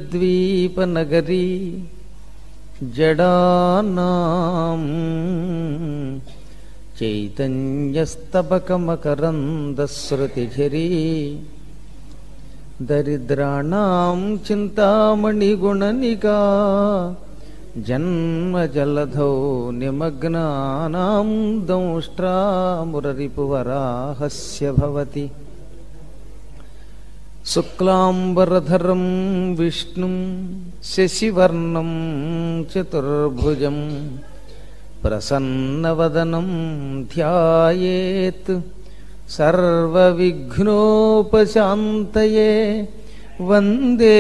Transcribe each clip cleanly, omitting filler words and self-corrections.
అవిద్యానామంతస్తిమిరమిహిరద్వీపనగరీ జడానాం చైతన్యస్తబకమకరందశ్రుతిఝరీ దరిద్రాణాం చింతామణిగుణనికా జన్మజలధౌ నిమగ్నానాం దంష్ట్రామురరిపువరాహస్య భవతి. శుక్లాంబరధరం విష్ణుం శశివర్ణం చతుర్భుజం ప్రసన్నవదనం ధ్యాయేత్ సర్వవిఘ్నోపశాంతయే. వందే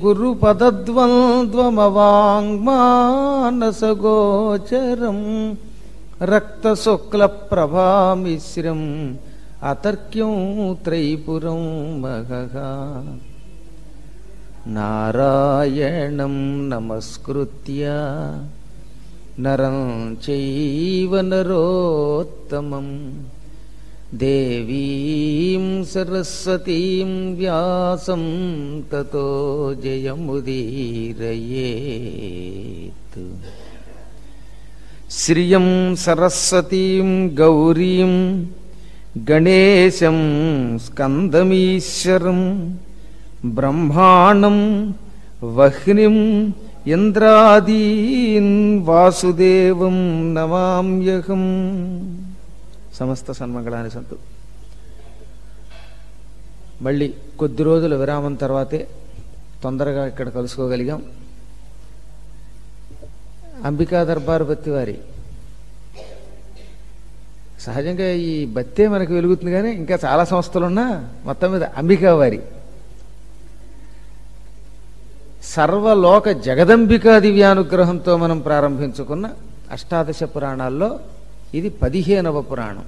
గురుపదద్వంద్వమవాంగ్మానసగోచరం రక్తశుక్లప్రభామిశ్రం అతర్క్యం త్రైపురం మహః. నారాయణం నమస్కృత్య నరం చైవ నరోత్తమం దేవీం సరస్వతీం వ్యాసం తతో జయముదీరయేత్. శ్రియం సరస్వతీం గౌరీం గణేశం స్కందమీశ్వరం బ్రహ్మాణం వహ్నిం ఇంద్రాదీన్ వాసుదేవం నమామ్యహం. సమస్త సన్మంగళాన్ని సంతు. మళ్ళీ కొద్ది రోజుల విరామం తర్వాతే తొందరగా ఇక్కడ కలుసుకోగలిగాం. అంబికా దర్బార్ బత్తివారి సహజంగా ఈ బత్తే మనకు వెలుగుతుంది, కానీ ఇంకా చాలా సంస్థలున్నా మొత్తం మీద అంబికా వారి సర్వలోక జగదంబికా దివ్యానుగ్రహంతో మనం ప్రారంభించుకున్న అష్టాదశ పురాణాల్లో ఇది 15వ పురాణం.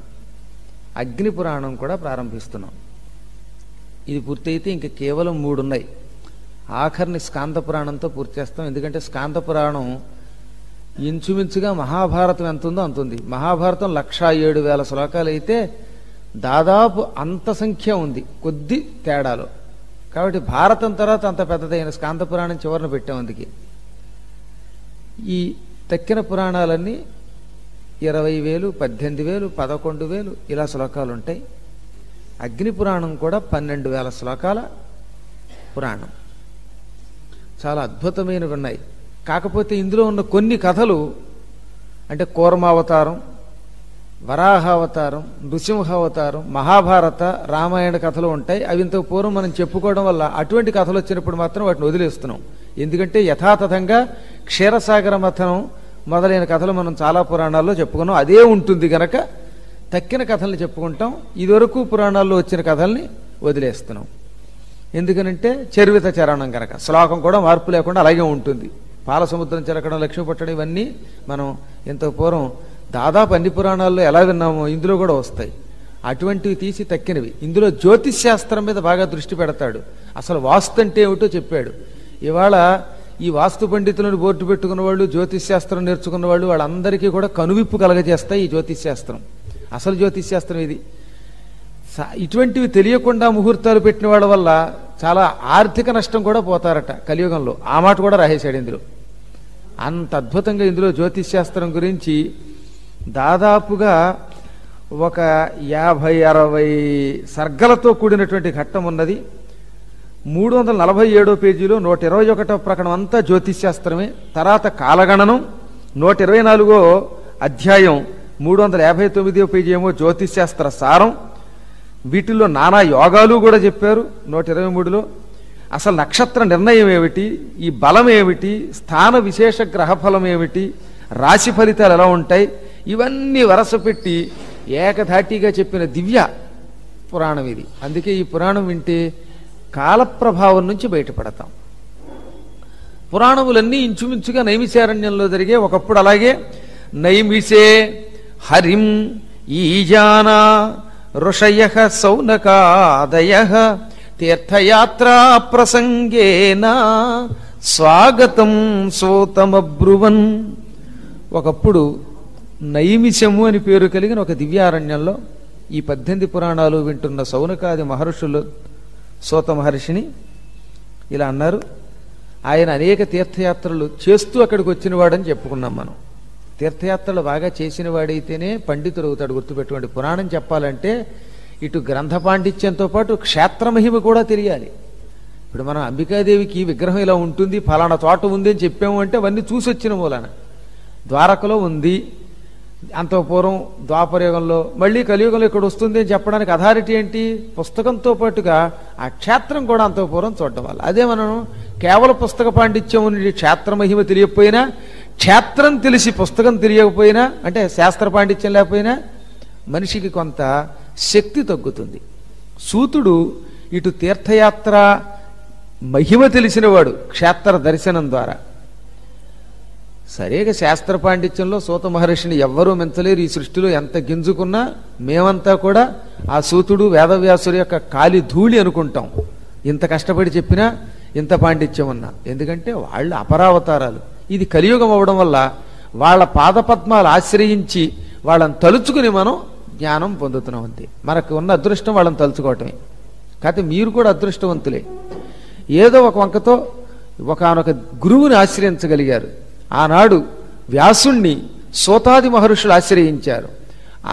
అగ్ని పురాణం కూడా ప్రారంభిస్తున్నాం. ఇది పూర్తయితే ఇంక కేవలం 3 ఉన్నాయి. ఆఖరిని స్కాంద పురాణంతో పూర్తి చేస్తాం. ఎందుకంటే స్కాంద పురాణం ఇంచుమించుగా మహాభారతం ఎంత ఉందో అంతుంది. మహాభారతం 107,000 శ్లోకాలు అయితే దాదాపు అంత సంఖ్య ఉంది, కొద్ది తేడాలో. కాబట్టి భారతం తర్వాత అంత పెద్దదైన స్కాంద పురాణం చివరన పెట్టాం. అందుకే ఈ తక్కిన పురాణాలన్నీ 20,000, 18,000, 11,000 ఇలా శ్లోకాలు ఉంటాయి. అగ్ని పురాణం కూడా 12,000 శ్లోకాల పురాణం. చాలా అద్భుతమైనవి ఉన్నాయి. కాకపోతే ఇందులో ఉన్న కొన్ని కథలు అంటే కూర్మావతారం, వరాహావతారం, నృసింహావతారం, మహాభారత, రామాయణ కథలు ఉంటాయి. అవి ఇంతకు పూర్వం మనం చెప్పుకోవడం వల్ల అటువంటి కథలు వచ్చినప్పుడు మాత్రం వాటిని వదిలేస్తున్నాం. ఎందుకంటే యథాతథంగా క్షీరసాగర మథనం మొదలైన కథలు మనం చాలా పురాణాల్లో చెప్పుకున్నాం. అదే ఉంటుంది గనక తక్కిన కథల్ని చెప్పుకుంటాం. ఇదివరకు పురాణాల్లో వచ్చిన కథల్ని వదిలేస్తున్నాం. ఎందుకనంటే చరివిత చరణం కనుక శ్లోకం కూడా మార్పు లేకుండా అలాగే ఉంటుంది. పాలసముద్రం చిలకడం, లక్ష్మి పట్టడం ఇవన్నీ మనం ఇంతకు పూర్వం దాదాపు అన్ని పురాణాల్లో ఎలా విన్నామో ఇందులో కూడా వస్తాయి. అటువంటివి తీసి తక్కినవి. ఇందులో జ్యోతిష్ శాస్త్రం మీద బాగా దృష్టి పెడతాడు. అసలు వాస్తు అంటే ఏమిటో చెప్పాడు. ఇవాళ ఈ వాస్తు పండితులను బోర్డు పెట్టుకున్న వాళ్ళు, జ్యోతిష్ శాస్త్రం నేర్చుకున్న వాళ్ళు, వాళ్ళందరికీ కూడా కనువిప్పు కలగజేస్తాయి ఈ జ్యోతిష్ శాస్త్రం. అసలు జ్యోతిష్ శాస్త్రం ఇది. ఇటువంటివి తెలియకుండా ముహూర్తాలు పెట్టిన వాళ్ళ వల్ల చాలా ఆర్థిక నష్టం కూడా పోతారట కలియుగంలో. ఆ మాట కూడా రాసేశాడు ఇందులో. అంత అద్భుతంగా ఇందులో జ్యోతిష్ శాస్త్రం గురించి దాదాపుగా ఒక 50-60 సర్గలతో కూడినటువంటి ఘట్టం ఉన్నది. 347వ పేజీలో 121వ ప్రకటన అంతా జ్యోతిష్ శాస్త్రమే. తర్వాత కాలగణనం 124వ అధ్యాయం 359వ పేజీ ఏమో జ్యోతిష్ శాస్త్ర సారం. వీటిల్లో నానా యోగాలు కూడా చెప్పారు 123లో. అసలు నక్షత్ర నిర్ణయం ఏమిటి, ఈ బలం ఏమిటి, స్థాన విశేష గ్రహఫలం ఏమిటి, రాశి ఫలితాలు ఎలా ఉంటాయి, ఇవన్నీ వరస పెట్టి ఏకధాటిగా చెప్పిన దివ్య పురాణం ఇది. అందుకే ఈ పురాణం వింటే కాలప్రభావం నుంచి బయటపడతాం. పురాణములన్నీ ఇంచుమించుగా నైమిషారణ్యంలో జరిగే. ఒకప్పుడు అలాగే నైమిషే హరిం ఈజానా ఋషయ సౌనకాదయ తీర్థయాత్రా ప్రసంగేన స్వాగతం సోతమబ్రువన్. ఒకప్పుడు నైమిషము అని పేరు కలిగిన ఒక దివ్యారణ్యంలో ఈ 18 పురాణాలు వింటున్న సౌనకాది మహర్షులు సోత మహర్షిని ఇలా అన్నారు. ఆయన అనేక తీర్థయాత్రలు చేస్తూ అక్కడికి వచ్చినవాడని చెప్పుకున్నాం మనం. తీర్థయాత్రలు బాగా చేసిన వాడైతేనే పండితుడు అవుతాడు. గుర్తుపెట్టుకోండి, పురాణం చెప్పాలంటే ఇటు గ్రంథ పాండిత్యంతో పాటు క్షేత్రమహిమ కూడా తెలియాలి. ఇప్పుడు మనం అంబికాదేవికి విగ్రహం ఇలా ఉంటుంది, ఫలానా తోట ఉంది అని చెప్పాము అంటే అవన్నీ చూసి వచ్చిన మూలాన. ద్వారకలో ఉంది, అంత పూర్వం ద్వాపరయుగంలో, మళ్ళీ కలియుగంలో ఇక్కడ వస్తుంది అని చెప్పడానికి అథారిటీ ఏంటి? పుస్తకంతో పాటుగా ఆ క్షేత్రం కూడా అంత పూర్వం చూడటం వల్ల. అదే మనం కేవలం పుస్తక పాండిత్యం నుండి క్షేత్ర మహిమ తెలియకపోయినా, క్షేత్రం తెలిసి పుస్తకం తెలియకపోయినా, అంటే శాస్త్ర పాండిత్యం లేకపోయినా మనిషికి కొంత శక్తి తగ్గుతుంది. సూతుడు ఇటు తీర్థయాత్ర మహిమ తెలిసినవాడు క్షేత్ర దర్శనం ద్వారా. సరేగా శాస్త్ర పాండిత్యంలో సూత మహర్షిని ఎవ్వరూ మెంచలేరు. ఈ సృష్టిలో ఎంత గింజుకున్నా మేమంతా కూడా ఆ సూతుడు వేదవ్యాసుడి యొక్క కాలి ధూళి అనుకుంటాం. ఇంత కష్టపడి చెప్పినా, ఇంత పాండిత్యం ఉన్నా. ఎందుకంటే వాళ్ళు అపరావతారాలు. ఇది కలియుగం అవ్వడం వల్ల వాళ్ళ పాదపద్మాలు ఆశ్రయించి వాళ్ళని తలుచుకుని మనం జ్ఞానం పొందుతున్నాం. అంతే మనకు ఉన్న అదృష్టం వాళ్ళని తలుచుకోవటమే. కాకపోతే మీరు కూడా అదృష్టవంతులే. ఏదో ఒక వంకతో ఒకనొక గురువుని ఆశ్రయించగలిగారు. ఆనాడు వ్యాసుణ్ణి సోతాది మహర్షులు ఆశ్రయించారు.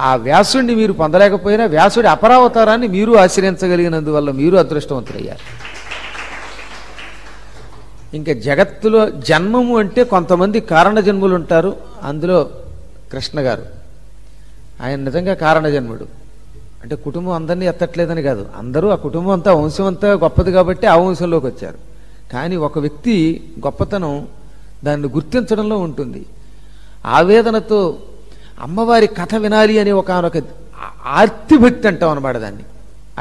ఆ వ్యాసుణ్ణి మీరు పొందలేకపోయినా వ్యాసుడి అపరావతారాన్ని మీరు ఆశ్రయించగలిగినందువల్ల మీరు అదృష్టవంతులయ్యారు. ఇంకా జగత్తులో జన్మము అంటే కొంతమంది కారణ జన్ములు ఉంటారు. అందులో కృష్ణ గారు, ఆయన నిజంగా కారణ జన్ముడు. అంటే కుటుంబం అందరినీ ఎత్తట్లేదని కాదు, అందరూ ఆ కుటుంబం అంతా వంశం అంతా గొప్పది కాబట్టి ఆ వంశంలోకి వచ్చారు. కానీ ఒక వ్యక్తి గొప్పతనం దాన్ని గుర్తించడంలో ఉంటుంది. ఆవేదనతో అమ్మవారి కథ వినాలి అనే ఒకనొక ఆర్తిభక్తి అంటాం అన్నమాట దాన్ని.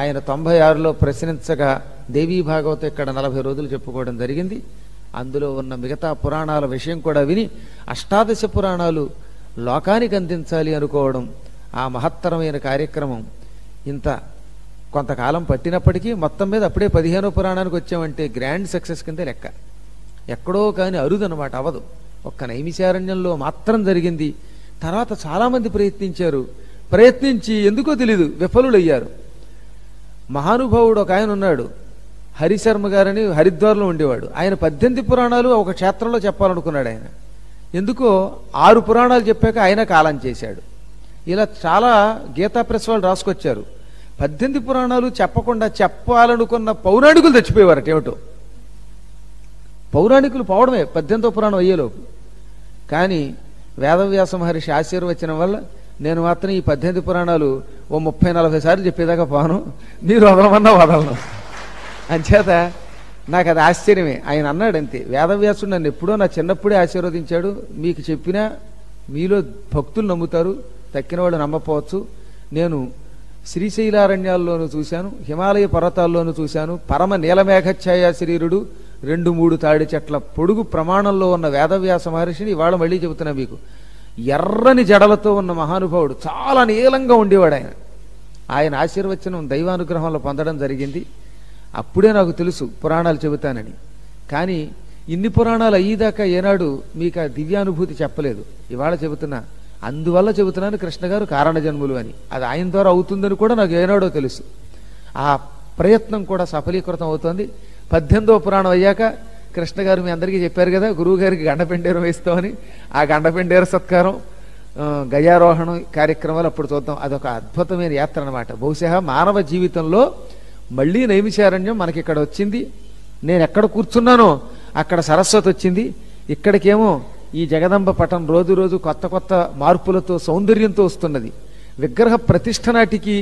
ఆయన 96లో ప్రశ్నించగా దేవీ భాగవతం ఇక్కడ 40 రోజులు చెప్పుకోవడం జరిగింది. అందులో ఉన్న మిగతా పురాణాల విషయం కూడా విని అష్టాదశ పురాణాలు లోకానికి అందించాలి అనుకోవడం ఆ మహత్తరమైన కార్యక్రమం. ఇంత కొంతకాలం పట్టినప్పటికీ మొత్తం మీద అప్పుడే 15వ పురాణానికి వచ్చామంటే గ్రాండ్ సక్సెస్ కింద లెక్క. ఎక్కడో కానీ అరుదనమాట, అవదు. ఒక్క నైమిషారణ్యంలో మాత్రం జరిగింది. తర్వాత చాలామంది ప్రయత్నించి ఎందుకో తెలీదు విఫలులయ్యారు. మహానుభావుడు ఒక ఆయన ఉన్నాడు, హరిశర్మ గారని, హరిద్వార్లో ఉండేవాడు. ఆయన 18 పురాణాలు ఒక క్షేత్రంలో చెప్పాలనుకున్నాడు. ఆయన ఎందుకో 6 పురాణాలు చెప్పాక ఆయన కాలం చేశాడు. ఇలా చాలా గీతా ప్రెస్ వాళ్ళు రాసుకొచ్చారు. 18 పురాణాలు చెప్పకుండా చెప్పాలనుకున్న పౌరాణికులు చచ్చిపోయేవారట. ఏమిటో పౌరాణికులు పోవడమే 18వ పురాణం అయ్యేలోపు. కానీ వేదవ్యాస మహర్షి ఆశీర్వచనం వల్ల నేను మాత్రం ఈ 18 పురాణాలు ఓ 30-40 సార్లు చెప్పేదాకా పోను, మీరు వదలమన్నా వదలను. అంచేత నాకు అది ఆశ్చర్యమే. ఆయన అన్నాడు అంతే, వేదవ్యాసుడు నన్ను ఎప్పుడో నా చిన్నప్పుడే ఆశీర్వదించాడు. మీకు చెప్పినా మీలో భక్తులు నమ్ముతారు, తక్కిన వాళ్ళు నమ్మపోవచ్చు. నేను శ్రీశైలారణ్యాల్లోనూ చూశాను, హిమాలయ పర్వతాల్లోనూ చూశాను. పరమ నీలమేఘఛాయ శరీరుడు 2-3 తాడి చెట్ల పొడుగు ప్రమాణంలో ఉన్న వేదవ్యాస మహర్షిని ఇవాళ మళ్ళీ చెబుతున్నా మీకు. ఎర్రని జడలతో ఉన్న మహానుభావుడు, చాలా నీలంగా ఉండేవాడు ఆయన. ఆయన ఆశీర్వచనం దైవానుగ్రహంలో పొందడం జరిగింది. అప్పుడే నాకు తెలుసు పురాణాలు చెబుతానని. కానీ ఇన్ని పురాణాలు అయ్యేదాకా ఏనాడు మీకు ఆ దివ్యానుభూతి చెప్పలేదు. ఇవాళ చెబుతున్నా, అందువల్ల చెబుతున్నాను కృష్ణ గారు కారణ జన్ములు అని. అది ఆయన ద్వారా అవుతుందని కూడా నాకు ఏనాడో తెలుసు. ఆ ప్రయత్నం కూడా సఫలీకృతం అవుతోంది. 18వ పురాణం అయ్యాక కృష్ణ గారు మీ అందరికీ చెప్పారు కదా, గురువు గారికి గండపెండేరు వేస్తామని. ఆ గండపెండేరు సత్కారం, గజారోహణం కార్యక్రమాలు అప్పుడు చూద్దాం. అదొక అద్భుతమైన యాత్ర అన్నమాట. బహుశా మానవ జీవితంలో మళ్ళీ నైమిషారణ్యం మనకి ఇక్కడ వచ్చింది. నేను ఎక్కడ కూర్చున్నానో అక్కడ సరస్వతి వచ్చింది. ఇక్కడికేమో ఈ జగదంబ పటం రోజు రోజు కొత్త కొత్త మార్పులతో సౌందర్యంతో వస్తున్నది. విగ్రహ ప్రతిష్ఠ నాటికి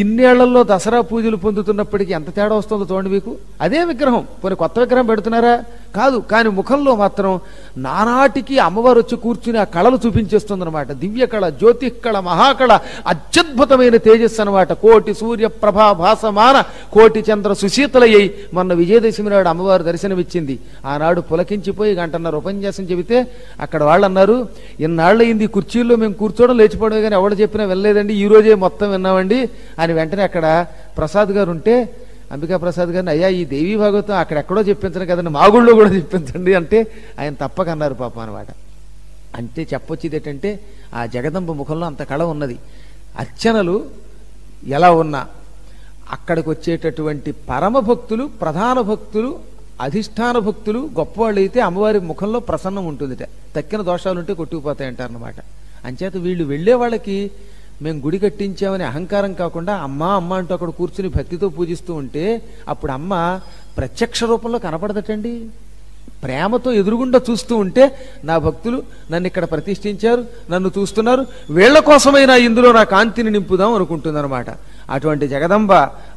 ఇన్నేళ్లలో దసరా పూజలు పొందుతున్నప్పటికీ ఎంత తేడా వస్తుందో చూడండి మీకు. అదే విగ్రహం, పోనీ కొత్త విగ్రహం పెడుతున్నారా, కాదు. కానీ ముఖంలో మాత్రం నానాటికి అమ్మవారు వచ్చి కూర్చుని ఆ కళలు చూపించేస్తుందన్నమాట. దివ్య కళ, జ్యోతి కళ, మహాకళ, అత్యద్భుతమైన తేజస్సు అనమాట. కోటి సూర్య ప్రభా భాసమాన కోటి చంద్ర సుశీతలయ్యి మొన్న విజయదశమి నాడు అమ్మవారు దర్శనమిచ్చింది. ఆనాడు పులకించిపోయి గంటన్నర ఉపన్యాసం చెబితే అక్కడ వాళ్ళు అన్నారు, ఇన్నాళ్ళయింది కుర్చీల్లో మేము కూర్చోవడం లేచిపోవడం కానీ ఎవడు చెప్పినా వెళ్ళలేదండి, ఈ రోజే మొత్తం విన్నామండి అని. వెంటనే అక్కడ ప్రసాద్ గారు ఉంటే, అంబికా ప్రసాద్ గారిని, అయ్యా ఈ దేవీ భాగవతం అక్కడెక్కడో చెప్పించను కదండి, మా గుళ్ళో కూడా చెప్పించండి అంటే ఆయన తప్పక అన్నారు పాపం అనమాట. అంటే చెప్పొచ్చేది ఏంటంటే ఆ జగదంబ ముఖంలో అంత కళ ఉన్నది. అర్చనలు ఎలా ఉన్నా అక్కడికి వచ్చేటటువంటి పరమ భక్తులు, ప్రధాన భక్తులు, అధిష్టాన భక్తులు గొప్పవాళ్ళు అయితే అమ్మవారి ముఖంలో ప్రసన్నం ఉంటుందిట. తక్కిన దోషాలుంటే కొట్టుకుపోతాయి అంటారనమాట. అంచేత వీళ్ళు వెళ్ళే వాళ్ళకి మేము గుడి కట్టించామని అహంకారం కాకుండా అమ్మా అమ్మ అంటూ అక్కడ కూర్చుని భక్తితో పూజిస్తూ ఉంటే అప్పుడు అమ్మ ప్రత్యక్ష రూపంలో కనపడదటండి. ప్రేమతో ఎదురుగుండా చూస్తూ ఉంటే నా భక్తులు నన్ను ఇక్కడ ప్రతిష్ఠించారు, నన్ను చూస్తున్నారు, వీళ్ల కోసమైనా ఇందులో నా కాంతిని నింపుదాం అనుకుంటుందన్నమాట. అటువంటి జగదంబ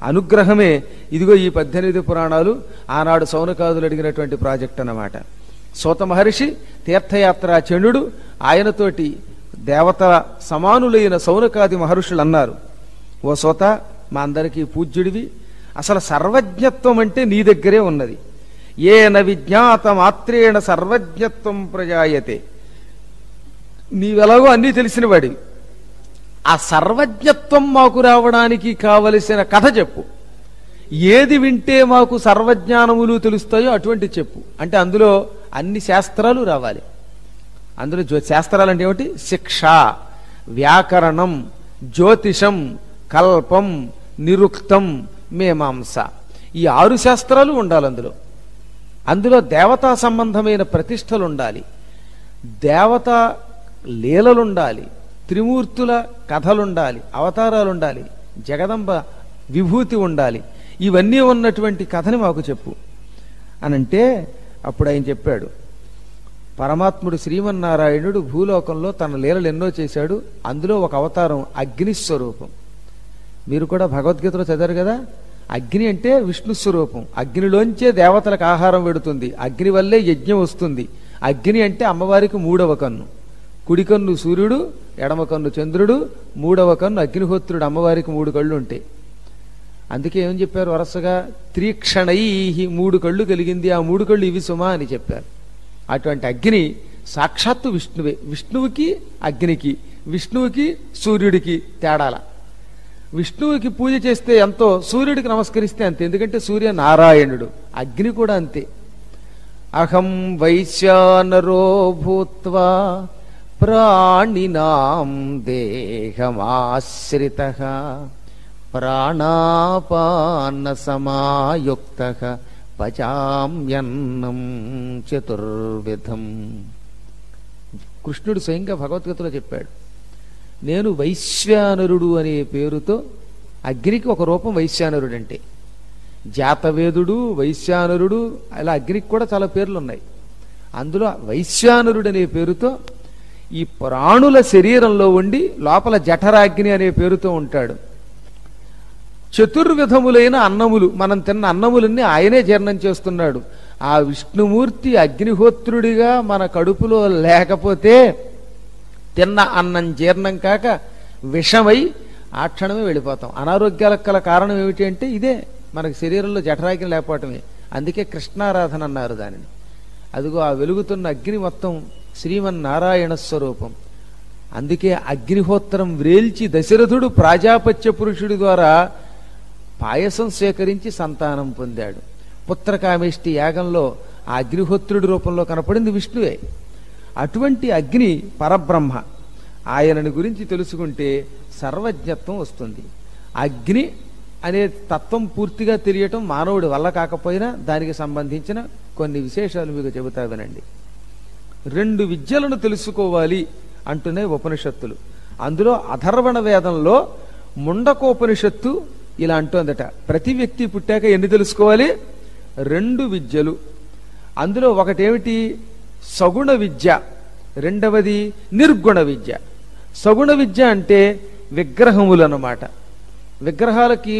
అనుగ్రహమే ఇదిగో ఈ 18 పురాణాలు ఆనాడు సౌనకాదులు అడిగినటువంటి ప్రాజెక్ట్ అన్నమాట. సూత మహర్షి తీర్థయాత్రాచండు ఆయనతోటి దేవతల సమానులైన సౌనకాది మహర్షులు అన్నారు, ఓ సూత మా అందరికీ పూజ్యుడివి, అసలు సర్వజ్ఞత్వం అంటే నీ దగ్గరే ఉన్నది. ఏన విజ్ఞాత మాత్రేణ సర్వజ్ఞత్వం ప్రజాయతే. నీవెలాగో అన్నీ తెలిసిన వాడివి. ఆ సర్వజ్ఞత్వం మాకు రావడానికి కావలసిన కథ చెప్పు. ఏది వింటే మాకు సర్వజ్ఞానములు తెలుస్తాయో అటువంటి చెప్పు. అంటే అందులో అన్ని శాస్త్రాలు రావాలి. అందులో శాస్త్రాలు అంటే ఏమిటి? శిక్ష, వ్యాకరణం, జ్యోతిషం, కల్పం, నిరుక్తం, మీమాంస, ఈ 6 శాస్త్రాలు ఉండాలి అందులో. అందులో దేవతా సంబంధమైన ప్రతిష్టలు ఉండాలి, దేవతా లీలలుండాలి, త్రిమూర్తుల కథలుండాలి, అవతారాలుండాలి, జగదంబ విభూతి ఉండాలి. ఇవన్నీ ఉన్నటువంటి కథని మాకు చెప్పు అనంటే అప్పుడు ఆయన చెప్పాడు, పరమాత్ముడు శ్రీమన్నారాయణుడు భూలోకంలో తన లీలలు ఎన్నో చేశాడు. అందులో ఒక అవతారం అగ్నిస్వరూపం. మీరు కూడా భగవద్గీతలో చదివారు కదా, అగ్ని అంటే విష్ణు స్వరూపం. అగ్నిలోంచే దేవతలకు ఆహారం పెడుతుంది, అగ్ని వల్లే యజ్ఞం వస్తుంది. అగ్ని అంటే అమ్మవారికి 3వ కన్ను. కుడి కన్ను సూర్యుడు, ఎడమ కన్ను చంద్రుడు, 3వ కన్ను అగ్నిహోత్రుడు. అమ్మవారికి 3 కళ్ళు ఉంటాయి. అందుకే ఏం చెప్పారు వరుసగా? త్రీక్షణై 3 కళ్ళు కలిగింది, ఆ 3 కళ్ళు ఇవి సుమా అని చెప్పారు. అటువంటి అగ్ని సాక్షాత్తు విష్ణువే. విష్ణువుకి అగ్నికి, విష్ణువుకి సూర్యుడికి తేడాల. విష్ణువుకి పూజ చేస్తే ఎంతో, సూర్యుడికి నమస్కరిస్తే అంతే. ఎందుకంటే సూర్య నారాయణుడు. అగ్ని కూడా అంతే. అహం వైశ్యానరో భూత్వా ప్రాణినాం దేహమాశ్రితః ప్రాణాపాన సమాయుక్తః పచామ్యన్నం చతుర్విధం. కృష్ణుడు స్వయంగా భగవద్గీతలో చెప్పాడు, నేను వైశ్వానరుడు అనే పేరుతో, అగ్నికి ఒక రూపం వైశ్వానరుడు అంటే, జాతవేదుడు, వైశ్వానరుడు, అలా అగ్నికి కూడా చాలా పేర్లు ఉన్నాయి. అందులో వైశ్వానరుడు అనే పేరుతో ఈ ప్రాణుల శరీరంలో ఉండి లోపల జఠరాగ్ని అనే పేరుతో ఉంటాడు. చతుర్విధములైన అన్నములు, మనం తిన్న అన్నములన్నీ ఆయనే జీర్ణం చేస్తున్నాడు. ఆ విష్ణుమూర్తి అగ్నిహోత్రుడిగా మన కడుపులో లేకపోతే తిన్న అన్నం జీర్ణం కాక విషమై ఆ క్షణమే వెళ్ళిపోతాం. అనారోగ్యాలకు గల కారణం ఏమిటి అంటే ఇదే, మనకి శరీరంలో జఠరాగ్ని లేకపోవటమే. అందుకే కృష్ణారాధన అన్నారు దానిని. అదిగో ఆ వెలుగుతున్న అగ్ని మొత్తం శ్రీమన్నారాయణ స్వరూపం. అందుకే అగ్నిహోత్రం వ్రేల్చి దశరథుడు ప్రాజాపత్య పురుషుడి ద్వారా పాయసం స్వీకరించి సంతానం పొందాడు. పుత్రకామేష్టి యాగంలో ఆ అగ్నిహోత్రుడి రూపంలో కనపడింది విష్ణువే. అటువంటి అగ్ని పరబ్రహ్మ. ఆయనని గురించి తెలుసుకుంటే సర్వజ్ఞత్వం వస్తుంది. అగ్ని అనే తత్వం పూర్తిగా తెలియటం మానవుడి వల్ల కాకపోయినా దానికి సంబంధించిన కొన్ని విశేషాలు మీకు చెబుతా వినండి. 2 విద్యలను తెలుసుకోవాలి అంటున్నాయి ఉపనిషత్తులు. అందులో అథర్వణ వేదంలో ముండకోపనిషత్తు ఇలా అంటోందట, ప్రతి వ్యక్తి పుట్టాక ఎన్ని తెలుసుకోవాలి? 2 విద్యలు. అందులో ఒకటేమిటి? సగుణ విద్య, రెండవది నిర్గుణ విద్య. సగుణ విద్య అంటే విగ్రహములు అన్నమాట. విగ్రహాలకి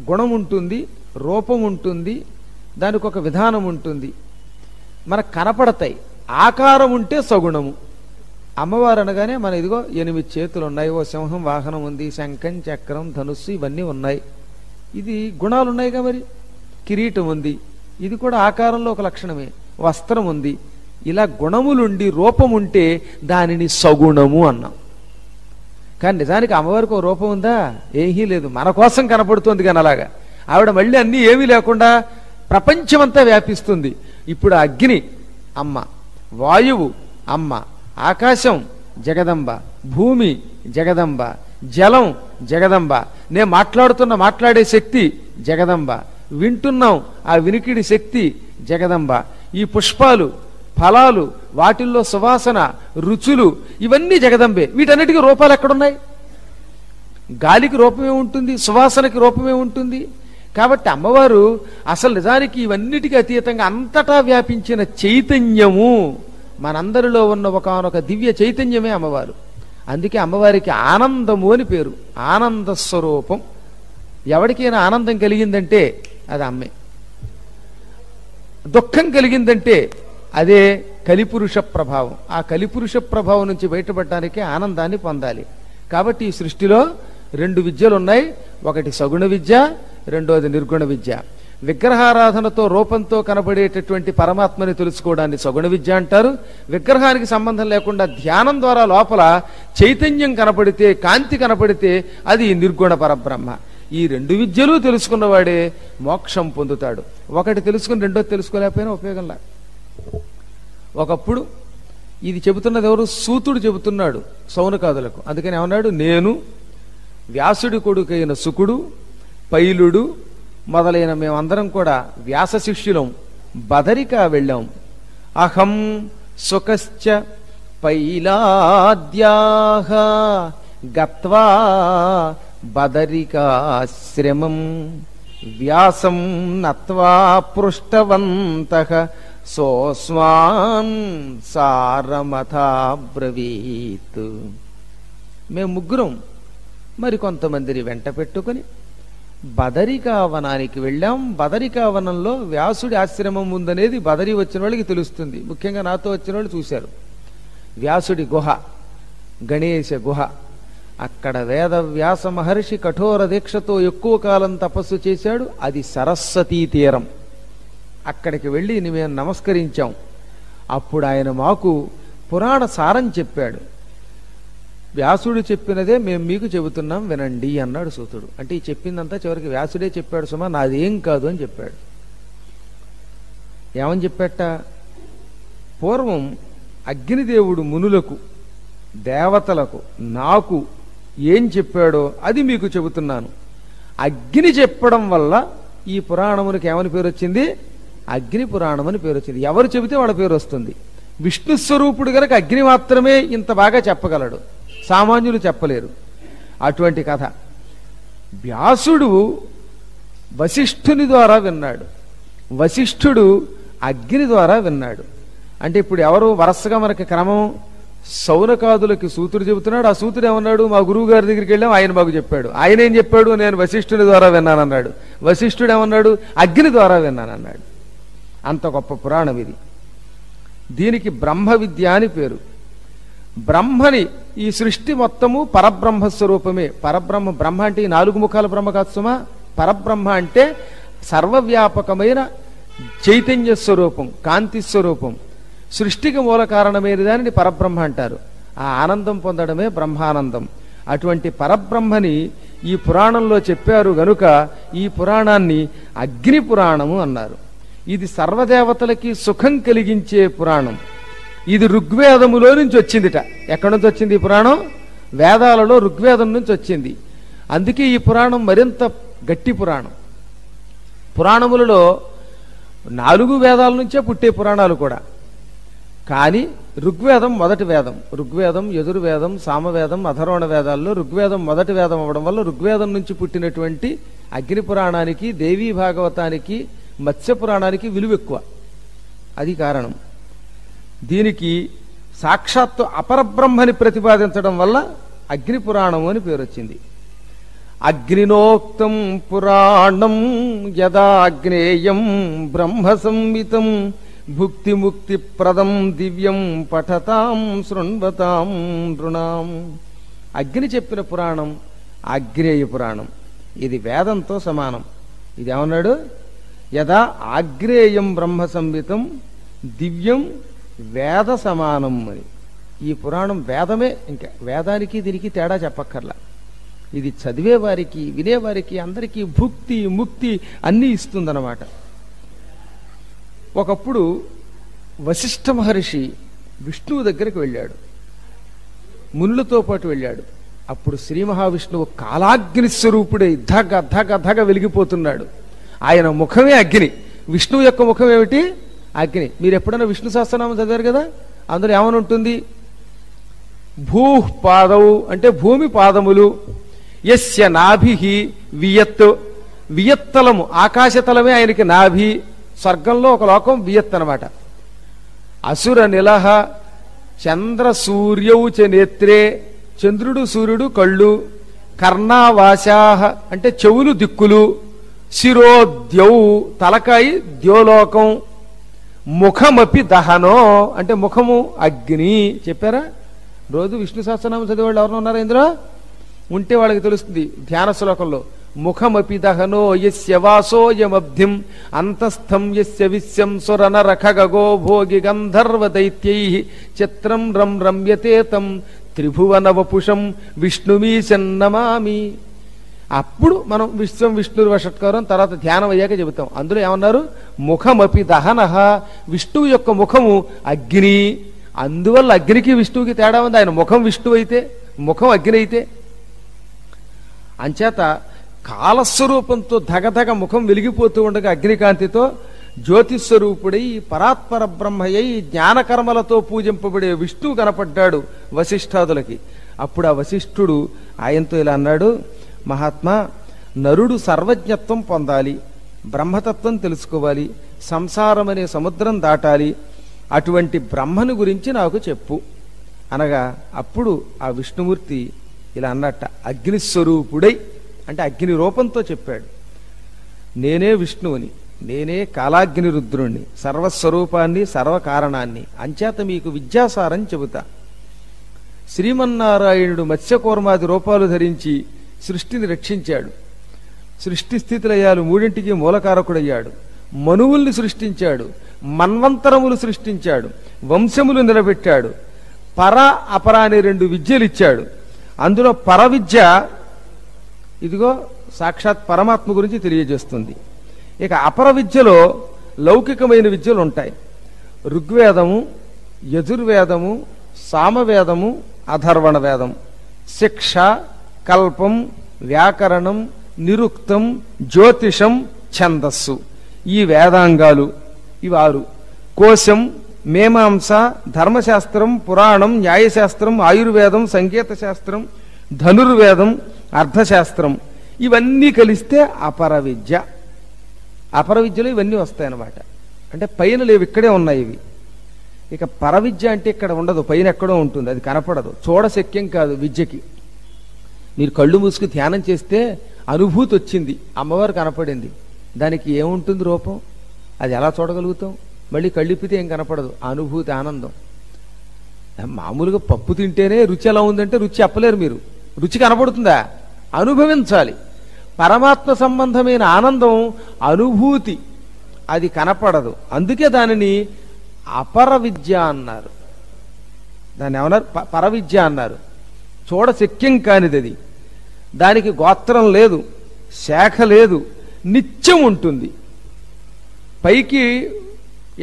గుణం ఉంటుంది, రూపం ఉంటుంది, దానికి ఒక విధానం ఉంటుంది. మనకు కనపడతాయి. ఆకారం ఉంటే సగుణము. అమ్మవారు అనగానే మన ఇదిగో 8 చేతులు ఉన్నాయి, ఓ సింహం వాహనం ఉంది, శంఖం చక్రం ధనుస్సు ఇవన్నీ ఉన్నాయి. ఇది గుణాలు ఉన్నాయిగా. మరి కిరీటం ఉంది, ఇది కూడా ఆకారంలో ఒక లక్షణమే. వస్త్రం ఉంది. ఇలా గుణములుండి రూపం ఉంటే దానిని సగుణము అన్నాం. కానీ నిజానికి అమ్మవారికి ఒక రూపం ఉందా? ఏమీ లేదు, మన కోసం కనపడుతుంది. కానీ అలాగా ఆవిడ మళ్ళీ అన్నీ ఏమీ లేకుండా ప్రపంచమంతా వ్యాపిస్తుంది. ఇప్పుడు అగ్ని అమ్మ, వాయువు అమ్మ, ఆకాశం జగదంబ, భూమి జగదంబ, జలం జగదంబ, నేను మాట్లాడే శక్తి జగదంబ, వింటున్నాం ఆ వినికిడి శక్తి జగదంబ, ఈ పుష్పాలు ఫలాలు వాటిల్లో సువాసన రుచులు ఇవన్నీ జగదంబే. వీటన్నిటికీ రూపాలు ఎక్కడున్నాయి? గాలికి రూపమే ఉంటుంది, సువాసనకి రూపమే ఉంటుంది. కాబట్టి అమ్మవారు అసలు నిజానికి ఇవన్నిటికీ అతీతంగా అంతటా వ్యాపించిన చైతన్యము, మనందరిలో ఉన్న ఒకానొక దివ్య చైతన్యమే అమ్మవారు. అందుకే అమ్మవారికి ఆనందము అని పేరు. ఆనంద స్వరూపం. ఎవరికైనా ఆనందం కలిగిందంటే అది అమ్మే. దుఃఖం కలిగిందంటే అదే కలిపురుష ప్రభావం. ఆ కలిపురుష ప్రభావం నుంచి బయటపడటానికి ఆనందాన్ని పొందాలి. కాబట్టి ఈ సృష్టిలో 2 విద్యలు ఉన్నాయి. ఒకటి సగుణ విద్య, రెండోది నిర్గుణ విద్య. విగ్రహారాధనతో రూపంతో కనబడేటటువంటి పరమాత్మని తెలుసుకోవడాన్ని సగుణ విద్య అంటారు. విగ్రహానికి సంబంధం లేకుండా ధ్యానం ద్వారా లోపల చైతన్యం కనపడితే, కాంతి కనపడితే అది నిర్గుణ పరబ్రహ్మ. ఈ 2 విద్యలు తెలుసుకున్నవాడే మోక్షం పొందుతాడు. ఒకటి తెలుసుకుని రెండోది తెలుసుకోలేకపోయినా ఉపయోగంలా. ఒకప్పుడు ఇది చెబుతున్నది ఎవరు? సూతుడు చెబుతున్నాడు సౌనకాదులకు. అందుకని ఏమన్నాడు? నేను, వ్యాసుడి కొడుకైన శుకుడు, పైలుడు మొదలైన మేమందరం కూడా వ్యాస శిష్యులం బదరికా వెళ్ళాం. అహం సుఖశ్చ పైలాద్యాః గత్వా బదరికాశ్రమం వ్యాసం నత్వా పృష్టవంతః సోస్మాన్ సారమథాబ్రవీత్. మేము ముగ్గురం మరి కొంతమందిని వెంట పెట్టుకుని బదరికావనానికి వెళ్ళాం. బదరికావనంలో వ్యాసుడి ఆశ్రమం ఉందనేది బదరి వచ్చిన వాళ్ళకి తెలుస్తుంది. ముఖ్యంగా నాతో వచ్చిన వాళ్ళు చూశారు. వ్యాసుడి గుహ, గణేశ గుహ. అక్కడ వేద వ్యాస మహర్షి కఠోర దీక్షతో ఎక్కువ కాలం తపస్సు చేశాడు. అది సరస్వతీ తీరం. అక్కడికి వెళ్ళి మేము నమస్కరించాం. అప్పుడు ఆయన మాకు పురాణ సారం చెప్పాడు. వ్యాసుడు చెప్పినదే మేము మీకు చెబుతున్నాం వినండి అన్నాడు సూతుడు. అంటే ఈ చెప్పిందంతా చివరికి వ్యాసుడే చెప్పాడు సుమా, నాదేం కాదు అని చెప్పాడు. ఏమని చెప్పాట? పూర్వం అగ్నిదేవుడు మునులకు, దేవతలకు, నాకు ఏం చెప్పాడో అది మీకు చెబుతున్నాను. అగ్ని చెప్పడం వల్ల ఈ పురాణమునికి ఏమని పేరు వచ్చింది? అగ్ని పురాణం అని పేరు వచ్చింది. ఎవరు చెబితే వాళ్ళ పేరు వస్తుంది. విష్ణు స్వరూపుడు గనక అగ్ని మాత్రమే ఇంత బాగా చెప్పగలడు, సామాన్యులు చెప్పలేరు. అటువంటి కథ వ్యాసుడు వశిష్ఠుని ద్వారా విన్నాడు, వశిష్ఠుడు అగ్ని ద్వారా విన్నాడు. అంటే ఇప్పుడు ఎవరు వరసగా మనకి క్రమం? సౌనకాదులకి సూతుడు చెబుతున్నాడు. ఆ సూతుడు ఏమన్నాడు? మా గురువు గారి దగ్గరికి వెళ్ళాం, ఆయన మాకు చెప్పాడు. ఆయన ఏం చెప్పాడు? నేను వశిష్ఠుని ద్వారా విన్నానన్నాడు. వశిష్ఠుడు ఏమన్నాడు? అగ్ని ద్వారా విన్నానన్నాడు. అంత గొప్ప పురాణం ఇది. దీనికి బ్రహ్మ విద్య అని పేరు. బ్రహ్మని, ఈ సృష్టి మొత్తము పరబ్రహ్మ స్వరూపమే. పరబ్రహ్మ, బ్రహ్మ అంటే ఈ 4 ముఖాల బ్రహ్మ కాదు సుమా. పరబ్రహ్మ అంటే సర్వవ్యాపకమైన చైతన్య స్వరూపం, కాంతి స్వరూపం. సృష్టికి మూల కారణమైన దానిని పరబ్రహ్మ అంటారు. ఆ ఆనందం పొందడమే బ్రహ్మానందం. అటువంటి పరబ్రహ్మని ఈ పురాణంలో చెప్పారు గనుక ఈ పురాణాన్ని అగ్ని పురాణము అన్నారు. ఇది సర్వదేవతలకి సుఖం కలిగించే పురాణం. ఇది ఋగ్వేదములో నుంచి వచ్చిందిట. ఎక్కడి నుంచి వచ్చింది ఈ పురాణం? వేదాలలో ఋగ్వేదం నుంచి వచ్చింది. అందుకే ఈ పురాణం మరింత గట్టి పురాణం. పురాణములలో 4 వేదాల నుంచే పుట్టే పురాణాలు కూడా. కానీ ఋగ్వేదం మొదటి వేదం. ఋగ్వేదం, యజుర్వేదం, సామవేదం, అథర్వణ వేదాల్లో ఋగ్వేదం మొదటి వేదం అవ్వడం వల్ల ఋగ్వేదం నుంచి పుట్టినటువంటి అగ్ని పురాణానికి, దేవీ భాగవతానికి, మత్స్య పురాణానికి విలువ ఎక్కువ. అది కారణం. దీనికి సాక్షాత్తు అపరబ్రహ్మని ప్రతిపాదించడం వల్ల అగ్ని పురాణం అని పేరు వచ్చింది. అగ్నినోక్తం పురాణం యదాగ్నేయం బ్రహ్మ సంహితం భుక్తి ముక్తి ప్రదం దివ్యం పఠతాం శృణ్వతాం నృణాం. అగ్ని చెప్పిన పురాణం ఆగ్నేయ పురాణం. ఇది వేదంతో సమానం. ఇది ఏమన్నాడు? యదా ఆగ్నేయం బ్రహ్మ సంహితం దివ్యం వేద సమానం అని. ఈ పురాణం వేదమే. ఇంకా వేదానికి దీనికి తేడా చెప్పక్కర్లా. ఇది చదివే వారికి వినేవారికి అందరికీ భుక్తి ముక్తి అన్నీ ఇస్తుందన్నమాట. ఒకప్పుడు వశిష్ఠ మహర్షి విష్ణువు దగ్గరికి వెళ్ళాడు, మునులతో పాటు వెళ్ళాడు. అప్పుడు శ్రీ మహావిష్ణువు కాలాగ్ని స్వరూపుడై ధగ ధగ ధగ వెలిగిపోతున్నాడు. ఆయన ముఖమే అగ్ని. విష్ణువు యొక్క ముఖం ఏమిటి? అగ్ని. మీరు ఎప్పుడైనా విష్ణు సహస్రనామం చదివారు కదా, అందులో ఏమని ఉంటుంది? భూః పాదవు అంటే భూమి పాదములు, యస్య నాభిహి వియత్, వియత్తలము ఆకాశతలమే ఆయనకి నాభి. స్వర్గంలో ఒక లోకం వియత్ అనమాట. అసుర నిలహ చంద్ర సూర్యౌ చ నేత్రే, చంద్రుడు సూర్యుడు కళ్ళు. కర్ణావాశాహ అంటే చెవులు దిక్కులు. శిరోద్యౌ తలకాయి ద్యోలోకం. ముఖమపి దహనో అంటే ముఖము అగ్ని. చెప్పారా? రోజు విష్ణు సహస్రనామం చదివేవాళ్ళు ఎవరు ఉన్నారా ఇందులో? ఉంటే వాళ్ళకి తెలుస్తుంది. ధ్యాన శ్లోకంలో ముఖమపి దహనో యస్య వాసోయమబ్ధిం అంతస్థం యస్య విశ్యం సురనరఖగో భోగి గంధర్వ దైత్యై చిత్రం రం రమ్యతే తం త్రిభువన వపుషం విష్ణుమీశన్నమామి. అప్పుడు మనం విశ్వం విష్ణురు వషట్కారం తర్వాత ధ్యానం అయ్యాక చెబుతాం. అందులో ఏమన్నారు? ముఖమపి దహనః, విష్ణువు యొక్క ముఖము అగ్ని. అందువల్ల అగ్నికి విష్ణువుకి తేడా ఉంది. ఆయన ముఖం విష్ణువు అయితే ముఖం అగ్ని అయితే. అంచేత కాలస్వరూపంతో ధగధగ ముఖం వెలిగిపోతూ ఉండగా అగ్నికాంతితో జ్యోతిస్వరూపుడై పరాత్పర బ్రహ్మయ్యై జ్ఞానకర్మలతో పూజింపబడే విష్ణువు కనపడ్డాడు వశిష్ఠాదులకి. అప్పుడు ఆ వశిష్ఠుడు ఆయనతో ఇలా అన్నాడు, మహాత్మా, నరుడు సర్వజ్ఞత్వం పొందాలి, బ్రహ్మతత్వం తెలుసుకోవాలి, సంసారం అనే సముద్రం దాటాలి. అటువంటి బ్రహ్మను గురించి నాకు చెప్పు అనగా అప్పుడు ఆ విష్ణుమూర్తి ఇలా అన్నట్ట, అగ్నిస్వరూపుడై అంటే అగ్ని రూపంతో చెప్పాడు. నేనే విష్ణువుని, నేనే కాలాగ్ని రుద్రుణ్ణి, సర్వస్వరూపాన్ని సర్వకారణాన్ని. అంచేత మీకు విద్యాసారం చెబుతా. శ్రీమన్నారాయణుడు మత్స్యకూర్మాది రూపాలు ధరించి సృష్టిని రక్షించాడు. సృష్టి స్థితిలయాలు మూడింటికి మూలకారకుడయ్యాడు. మనువుల్ని సృష్టించాడు, మన్వంతరములు సృష్టించాడు, వంశములు నిలబెట్టాడు, పర అపర అనే రెండు విద్యలు ఇచ్చాడు. అందులో పర విద్య ఇదిగో సాక్షాత్ పరమాత్మ గురించి తెలియజేస్తుంది. ఇక అపర విద్యలో లౌకికమైన విద్యలు ఉంటాయి. ఋగ్వేదము, యజుర్వేదము, సామవేదము, అధర్వణ వేదం, శిక్ష, కల్పం, వ్యాకరణం, నిరుక్తం, జ్యోతిషం, ఛందస్సు. ఈ వేదాంగాలు ఇవి 6. కోశం, మీమాంస, ధర్మశాస్త్రం, పురాణం, న్యాయశాస్త్రం, ఆయుర్వేదం, సంగీత శాస్త్రం, ధనుర్వేదం, అర్థశాస్త్రం. ఇవన్నీ కలిస్తే అపర విద్య. అపర విద్యలో ఇవన్నీ వస్తాయన్నమాట. అంటే పైన లేవు, ఇక్కడే ఉన్నాయి ఇవి. ఇక పర విద్య అంటే ఇక్కడ ఉండదు, పైన ఎక్కడో ఉంటుంది, అది కనపడదు, చూడశక్యం కాదు విద్యకి. మీరు కళ్ళు మూసుకు ధ్యానం చేస్తే అనుభూతి వచ్చింది, అమ్మవారు కనపడింది, దానికి ఏముంటుంది రూపం? అది ఎలా చూడగలుగుతాం? మళ్ళీ కళ్ళిప్పితే ఏం కనపడదు, అనుభూతి, ఆనందం. మామూలుగా పప్పు తింటేనే రుచి ఎలా ఉందంటే రుచి చెప్పలేరు మీరు. రుచి కనపడుతుందా? అనుభవించాలి. పరమాత్మ సంబంధమైన ఆనందం అనుభూతి, అది కనపడదు. అందుకే దానిని అపర విద్య అన్నారు. దాన్ని ఏమన్నారు? పర విద్య అన్నారు. చూడశక్యం కానిది అది. దానికి గోత్రం లేదు, శాఖ లేదు, నిత్యం ఉంటుంది. పైకి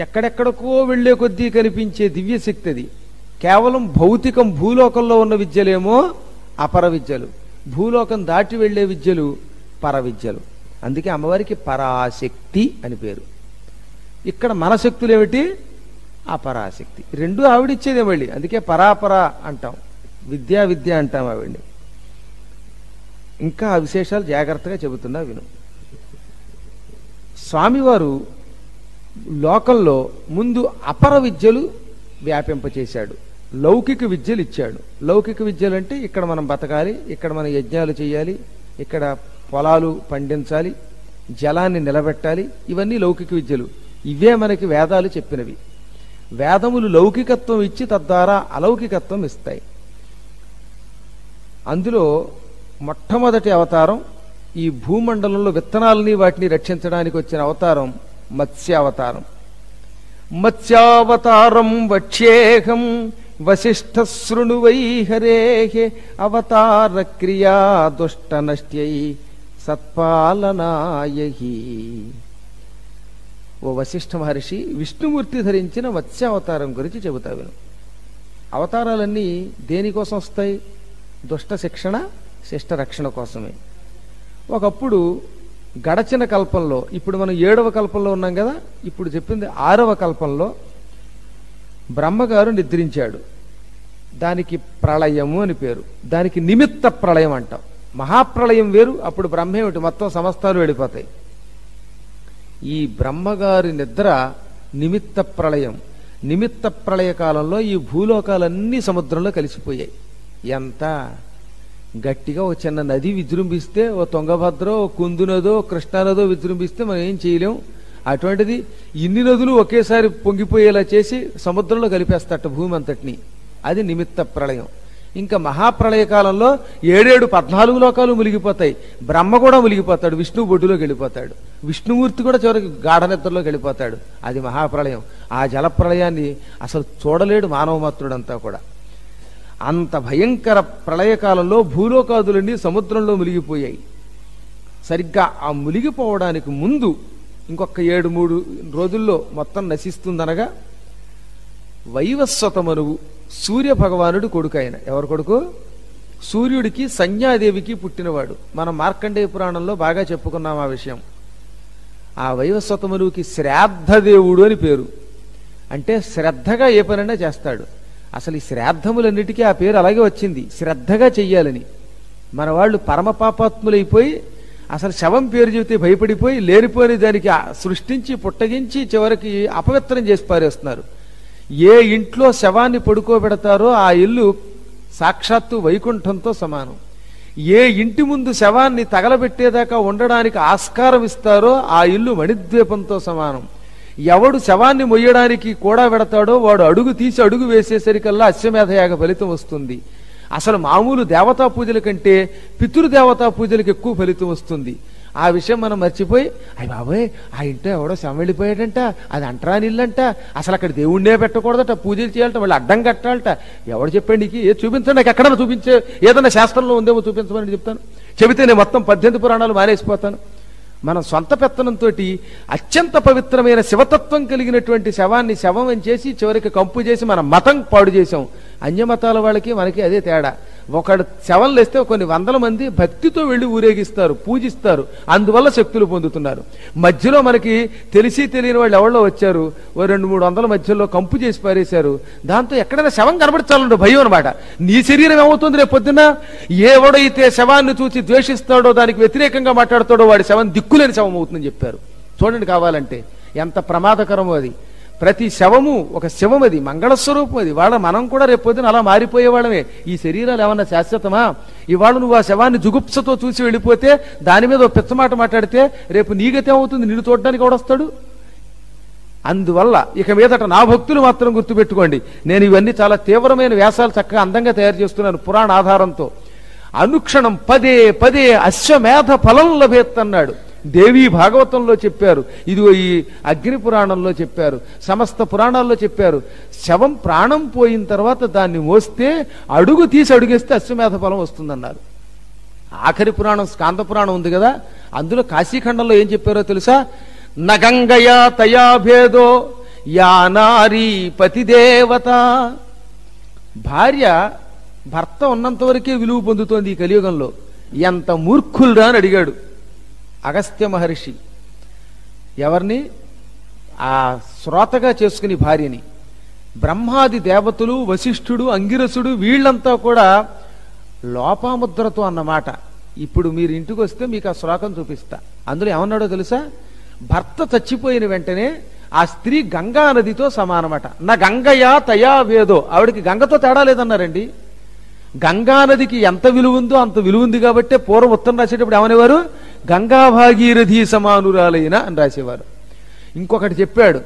ఎక్కడెక్కడికో వెళ్లే కొద్దీ కనిపించే దివ్యశక్తి అది. కేవలం భౌతికం భూలోకంలో ఉన్న విద్యలేమో అపర విద్యలు, భూలోకం దాటి వెళ్లే విద్యలు పర విద్యలు. అందుకే అమ్మవారికి పరాశక్తి అని పేరు. ఇక్కడ మన శక్తులు ఏమిటి? అపరాశక్తి. రెండు ఆవిడిచ్చేదే మళ్ళీ. అందుకే పరాపర అంటాం, విద్యా విద్య అంటాం ఆవిడ్ని. ఇంకా ఆ విశేషాలు జాగ్రత్తగా చెబుతున్నా విను. స్వామివారు లోకంలో ముందు అపర విద్యలు వ్యాపింపచేశాడు, లౌకిక విద్యలు ఇచ్చాడు. లౌకిక విద్యలు అంటే ఇక్కడ మనం బతకాలి, ఇక్కడ మనం యజ్ఞాలు చేయాలి, ఇక్కడ పొలాలు పండించాలి, జలాన్ని నిలబెట్టాలి, ఇవన్నీ లౌకిక విద్యలు. ఇవే మనకి వేదాలు చెప్పినవి. వేదములు లౌకికత్వం ఇచ్చి తద్వారా అలౌకికత్వం ఇస్తాయి. అందులో మొట్టమొదటి అవతారం ఈ భూమండలంలో విత్తనాలని వాటిని రక్షించడానికి వచ్చిన అవతారం మత్స్యావతారం. మత్స్యావతారం వక్ష్యేహం వశిష్ఠ శృణువై హరేహే అవతార క్రియా దుష్ట నష్ట్యై సత్పాలనాయహి. ఓ వశిష్ఠ మహర్షి, విష్ణుమూర్తి ధరించిన మత్స్యావతారం గురించి చెబుతా విను. అవతారాలన్నీ దేనికోసం వస్తాయి? దుష్ట శిక్షణ, శిష్ట రక్షణ కోసమే. ఒకప్పుడు గడచిన కల్పంలో, ఇప్పుడు మనం 7వ కల్పంలో ఉన్నాం కదా, ఇప్పుడు చెప్పింది 6వ కల్పంలో బ్రహ్మగారు నిద్రించాడు. దానికి ప్రళయము అని పేరు. దానికి నిమిత్త ప్రళయం అంటాం. మహాప్రళయం వేరు, అప్పుడు బ్రహ్మేమిటి మొత్తం సమస్తాలు వెళ్ళిపోతాయి. ఈ బ్రహ్మగారి నిద్ర నిమిత్త ప్రళయం. నిమిత్త ప్రళయ కాలంలో ఈ భూలోకాలన్నీ సముద్రంలో కలిసిపోయాయి. ఎంత గట్టిగా ఓ చిన్న నది విజృంభిస్తే, ఓ తుంగభద్రో, ఓ కుందు నదో, కృష్ణానదో విజృంభిస్తే మనం ఏం చేయలేం. అటువంటిది ఇన్ని నదులు ఒకేసారి పొంగిపోయేలా చేసి సముద్రంలో కలిపేస్తట భూమి అంతటిని. అది నిమిత్త ప్రళయం. ఇంకా మహాప్రళయ కాలంలో 14 లోకాలు మునిగిపోతాయి. బ్రహ్మ కూడా మునిగిపోతాడు, విష్ణు బొడ్డులోకి వెళ్ళిపోతాడు, విష్ణుమూర్తి కూడా చివరికి గాఢ నిద్రలోకి వెళ్ళిపోతాడు. అది మహాప్రళయం. ఆ జలప్రళయాన్ని అసలు చూడలేడు మానవమాత్రుడంతా కూడా. అంత భయంకర ప్రళయకాలంలో భూలోకాదులన్నీ సముద్రంలో మునిగిపోయాయి. సరిగ్గా ఆ మునిగిపోవడానికి ముందు ఇంకొక 7-3 రోజుల్లో మొత్తం నశిస్తుందనగా వైవస్వతమనువు సూర్య భగవానుడు కొడుకు. ఆయన ఎవరు కొడుకు? సూర్యుడికి సంజ్ఞాదేవికి పుట్టినవాడు. మనం మార్కండేయ పురాణంలో బాగా చెప్పుకున్నాం ఆ విషయం. ఆ వైవస్వతమనువుకి శ్రాద్ధదేవుడు అని పేరు. అంటే శ్రద్ధగా ఏ పనైనా చేస్తాడు. అసలు ఈ శ్రాద్ధములన్నిటికీ ఆ పేరు అలాగే వచ్చింది, శ్రద్ధగా చెయ్యాలని. మన వాళ్ళు పరమ పాపాత్ములైపోయి అసలు శవం పేరు చెబితే భయపడిపోయి లేనిపోని దానికి సృష్టించి పుట్టగించి చివరికి అపవిత్రం చేసి పారేస్తున్నారు. ఏ ఇంట్లో శవాన్ని పడుకోబెడతారో ఆ ఇల్లు సాక్షాత్తు వైకుంఠంతో సమానం. ఏ ఇంటి ముందు శవాన్ని తగలబెట్టేదాకా ఉండడానికి ఆస్కారం ఇస్తారో ఆ ఇల్లు మణిద్వీపంతో సమానం. ఎవడు శవాన్ని మొయ్యడానికి కూడా పెడతాడో వాడు అడుగు తీసి అడుగు వేసేసరికల్లా అశ్వమేధయాగ ఫలితం వస్తుంది. అసలు మామూలు దేవతా పూజల కంటే పితృదేవతా పూజలకు ఎక్కువ ఫలితం వస్తుంది. ఆ విషయం మనం మర్చిపోయి, అయ్య బాబోయ్ ఆ ఇంట్లో ఎవడో శవం వెళ్ళిపోయాడంట, అది అంటరాని ఇల్లంట, అసలు అక్కడ దేవుణ్ణే పెట్టకూడదట, పూజలు చేయాలట, వాళ్ళు అడ్డం కట్టాలట. ఎవడు చెప్పండి నీకు? ఏ చూపించండి, నాకు ఎక్కడన్నా చూపించే, ఏదన్నా శాస్త్రంలో ఉందేమో చూపించమని చెప్తాను. చెబితే నేను మొత్తం 18 పురాణాలు మానేసిపోతాను. మనం సొంత పెత్తనంతో అత్యంత పవిత్రమైన శివతత్వం కలిగినటువంటి శవాన్ని శవం అని చేసి చివరికి కంపు చేసి మన మతం పాడు చేశాం. అన్యమతాల వాళ్ళకి మనకి అదే తేడా. ఒకడు శవం లేస్తే కొన్ని 100 మంది భక్తితో వెళ్లి ఊరేగిస్తారు, పూజిస్తారు, అందువల్ల శక్తులు పొందుతున్నారు. మధ్యలో మనకి తెలిసి తెలియని వాళ్ళు ఎవరో వచ్చారు, ఓ 200-300 మధ్యలో కంపు చేసి పారేశారు. దాంతో ఎక్కడైనా శవం కనబడించాలంటే భయం అనమాట. నీ శరీరం ఏమవుతుంది రేపు పొద్దున్న? ఎవడైతే శవాన్ని చూసి ద్వేషిస్తాడో, దానికి వ్యతిరేకంగా మాట్లాడతాడో వాడి శవం దిక్కులేని శవం అవుతుందని చెప్పారు. చూడండి కావాలంటే ఎంత ప్రమాదకరమో అది. ప్రతి శవము ఒక శవం, అది మంగళస్వరూపం. అది వాళ్ళ మనం కూడా రేపు పొద్దున అలా మారిపోయేవాళ్ళమే. ఈ శరీరాలు ఏమన్నా శాశ్వతమా? ఇవాళ నువ్వు ఆ శవాన్ని జుగుప్సతో చూసి వెళ్ళిపోతే, దాని మీద ఒక పిచ్చమాట మాట్లాడితే రేపు నీగతే అవుతుంది, నిన్ను చూడడానికి ఎవడొస్తాడు? అందువల్ల ఇక మీదట నా భక్తులు మాత్రం గుర్తుపెట్టుకోండి, నేను ఇవన్నీ చాలా తీవ్రమైన వ్యాసాలు చక్కగా అందంగా తయారు చేస్తున్నాను పురాణ ఆధారంతో. అనుక్షణం పదే పదే అశ్వమేధ ఫలం లభేత్తన్నాడు. దేవీ భాగవతంలో చెప్పారు, ఇదిగో ఈ అగ్ని పురాణంలో చెప్పారు, సమస్త పురాణాల్లో చెప్పారు. శవం ప్రాణం పోయిన తర్వాత దాన్ని మోస్తే అడుగు తీసి అడుగేస్తే అశ్వమేధ ఫలం వస్తుందన్నారు. ఆఖరి పురాణం స్కాంద పురాణం ఉంది కదా, అందులో కాశీఖండంలో ఏం చెప్పారో తెలుసా? నగంగయా తయా భేదో యా నారీ పతిదేవత. భార్య భర్త ఉన్నంత వరకే విలువ పొందుతోంది ఈ కలియుగంలో. ఎంత మూర్ఖులురా అని అడిగాడు అగస్త్య మహర్షి. ఎవరిని? ఆ శ్రోతగా చేసుకుని భార్యని. బ్రహ్మాది దేవతలు, వశిష్ఠుడు, అంగిరసుడు వీళ్ళంతా కూడా లోపాముద్రతో అన్నమాట. ఇప్పుడు మీరు ఇంటికి వస్తే మీకు ఆ శ్లోకం చూపిస్తా. అందులో ఏమన్నాడో తెలుసా? భర్త చచ్చిపోయిన వెంటనే ఆ స్త్రీ గంగా నదితో సమానమట. నా గంగయా తయా వేదో. ఆవిడికి గంగతో తేడా లేదన్నారండి. గంగా నదికి ఎంత విలువ ఉందో అంత విలువ ఉంది కాబట్టి పూర్వం ఉత్తరం రాసేటప్పుడు ఏమనేవారు? గంగా భాగీరథి సమానురాలైన అని రాసేవారు. ఇంకొకటి చెప్పాడు,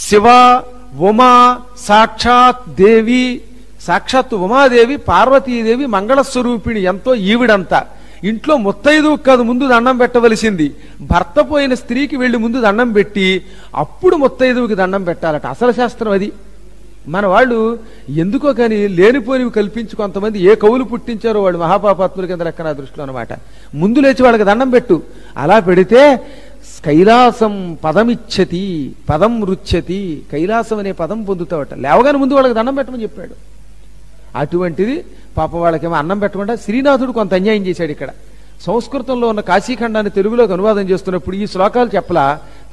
శివ ఉమా సాక్షాత్ దేవి, సాక్షాత్ ఉమాదేవి పార్వతీదేవి మంగళస్వరూపిణి, ఎంతో ఈవిడంతా. ఇంట్లో ముత్తైదువు కాదు ముందు దండం పెట్టవలసింది, భర్త పోయిన స్త్రీకి వెళ్లి ముందు దండం పెట్టి అప్పుడు ముత్తైదువుకి దండం పెట్టాలట. అసలు శాస్త్రం అది. మన వాళ్ళు ఎందుకో కానీ లేనిపోనివి కల్పించి కొంతమంది ఏ కవులు పుట్టించారో వాళ్ళు మహాపాపాత్ముల కింద లెక్క నా దృష్టిలో అనమాట. ముందు లేచి వాళ్ళకి దండం పెట్టు, అలా పెడితే కైలాసం పదమిచ్చతి పదం రుచ్యతి, కైలాసం అనే పదం పొందుతావట. లేవగానే ముందు వాళ్ళకి దండం పెట్టమని చెప్పాడు. అటువంటిది పాపం వాళ్ళకేమో అన్నం పెట్టకుండా శ్రీనాథుడు కొంత అన్యాయం చేశాడు. ఇక్కడ సంస్కృతంలో ఉన్న కాశీఖండాన్ని తెలుగులోకి అనువాదం చేస్తున్నప్పుడు ఈ శ్లోకాలు చెప్పలా,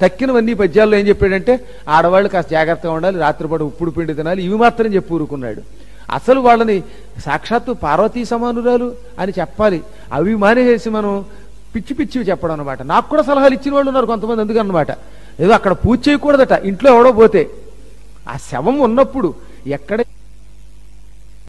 తక్కినవన్నీ పద్యాల్లో ఏం చెప్పాడంటే ఆడవాళ్ళు కాస్త జాగ్రత్తగా ఉండాలి, రాత్రిపాటు ఉప్పుడు పిండి తినాలి, ఇవి మాత్రం చెప్పి ఊరుకున్నాడు. అసలు వాళ్ళని సాక్షాత్తు పార్వతీ సమానురాలు అని చెప్పాలి, అవి మానేసి మనం పిచ్చి పిచ్చివి చెప్పడం అనమాట. నాకు కూడా సలహాలు ఇచ్చిన వాళ్ళు ఉన్నారు కొంతమంది, అందుకన్నమాట. ఏదో అక్కడ పూజ చేయకూడదట ఇంట్లో ఎవడో పోతే, ఆ శవం ఉన్నప్పుడు ఎక్కడ